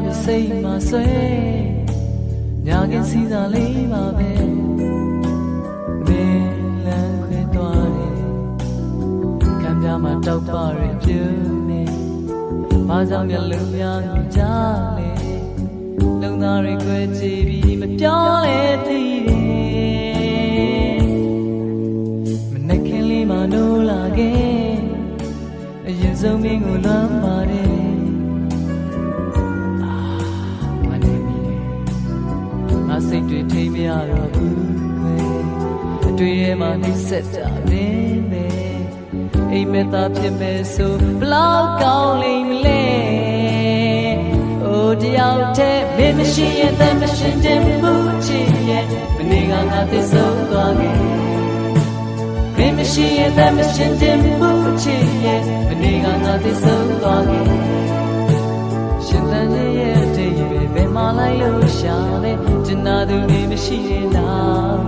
ပြီးစိတ်မှာဆွဲညာကင်းစီးသာလေးပါပဲမင်းလမ်းခွဲသွားတယ်ခံပြမှာတောက်ပါရပြုံးနေဘာကြောင့်မျက်လုံးများမြင်ကြလဲလုံသားတွေခွဲကြည့်ပြီးမပြောလဲသိတယ်မနေ့ကလေးမှနိုးလာခဲ့အရင်ဆုံးမင်းကိုလွမ်းပါတယ်စိတ်တွေထိမရတော့ဘူးခွေအတွေ့ထဲမှာနှိမ့်ဆက်တာမင်းပဲအိမ်မက်သားဖြစ်မဲ့ဆိုဘလောက်ကောင်းလိမ့်မလဲအိုတယောက်တည်းမင်းမရှိရင်တမရှင်တင်ဘူးချစ်ရဲ့မနေ့ကငါသစ္စာသွားခဲ့မင်းမရှိရင်တမရှင်တင်ဘူးချစ်ရဲ့မနေ့ကငါသစ္စာသွားခဲ့ရှင်တန်ရဲ့အတိတ်ပဲဘယ်မှာလိုက်လို့ရှာလဲကျင်နာသူတွေမရှိရင်လား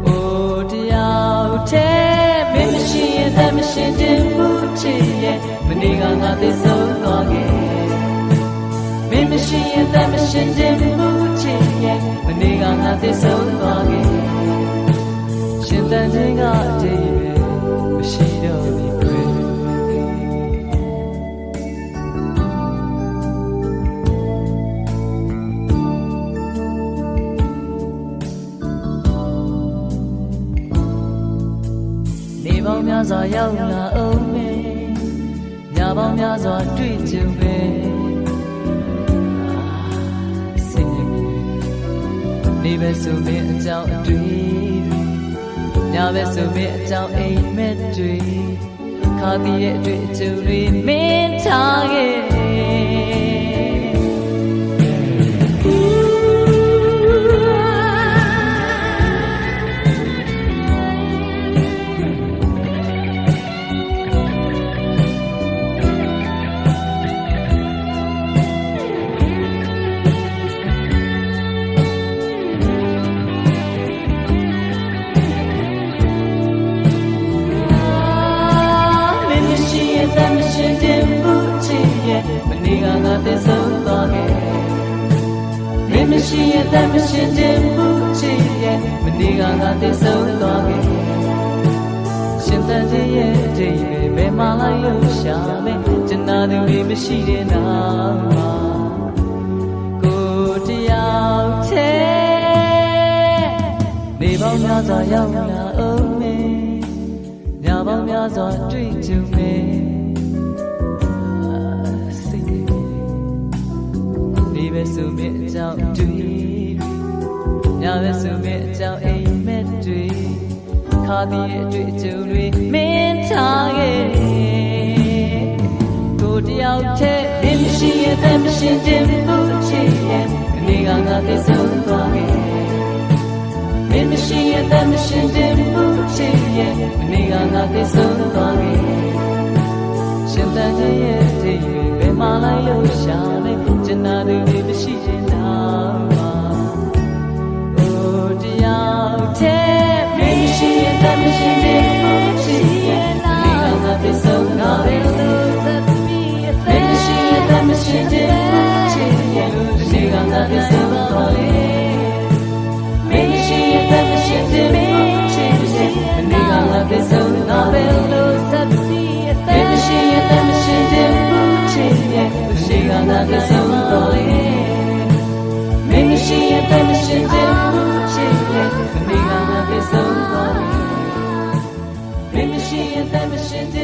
အိုတယောက်တည်းမင်းမရှိရင်တမရှင်တင်ဘူးချစ်ရဲ့မနေ့ကငါသစ္စာသွားခဲ့မင်းမရှိရင်တမရှင်တင်ဘူးချစ်ရဲ့မနေ့ကငါသစ္စာသွားခဲ့ရှင်တန်ခြင်းကအတိတ်ပဲမရှိတော့ဘူးနေပေါင်းများစွာရောက်လာအောင်မယ်ညပေါင်းများစွာတွေ့ကြုံပဲစိတ်နေပဲဆိုမင်းအကြောင်းအတွေ့ညပဲဆိုမင်းအကြောင်းအိမ်မက်တွေခါပြီးရဲ့အတွေ့အကြုံတွေမင်းထားခဲ့မနေ့ကငါသစ္စာသွားခဲ့မင်းမရှိရင်တမရှင်တင်ဘူးချစ်ရဲ့မနေ့ကငါသစ္စာသွားခဲ့ရှင်တန်ခြင်းရဲ့အတိတ်ပဲဘယ်မှာလိုက်လို့ရှာလဲကျင်နာသူတွေမရှိတဲ့နောက်မှာကိုတယောက်တည်းနေပေါင်းများစွာရောက်လာအောင်မယ်ညပေါင်းများစွာတွေ့ကြုံမယ်ပဲဆိုမင်းအကြောင်းတွေ့ညပဲဆိုမင်းအကြောင်းအိမ်မက်တွေခါပြီးရဲ့အတွေ့အကြုံတွေမင်းထားခဲ့ကိုတယောက်တည်းမင်းမရှိရင်တမရှင်တင်ဘူးချစ်ရဲ့မနေ့ကငါသစ္စာသွားခဲ့မင်းမရှိရင်တမရှင်တင်ဘူးချစ်ရဲ့မနေ့ကငါသစ္စာသွားခဲ့ရှင်တန်ခြင်းရဲ့အတိတ်ဘယ်မှာလိုက်လို့ရှာလဲကျင်နာသူတွေမရှိရင်တော့အိုတယောက်တည်းမင်းမရှိရင်တမရှင်တင်ဘူးချစ်ရဲ့မနေ့ကငါသစ္စာသွားခဲ့မင်းမရှိရင်တမရှင်တင်ဘူးချစ်ရဲ့မနေ့ကငါသစ္စာသွားခဲ့မင်းမရှိရင်တမရှင်တင်ဘူးချစ်ရဲ့မနေ့ကငါသစ္စာသွားခဲ့မရှိရင်တမရှင်တင်ဘူးချစ်ရဲ့မရှိကငါသစ္စာတော်လေးမင်းမရှိရင်တမရှင်တင်ဘူးချစ်ရဲ့မနေ့ကငါသစ္စာတော်လေးမင်းမရှိရင်တမရှင်တင်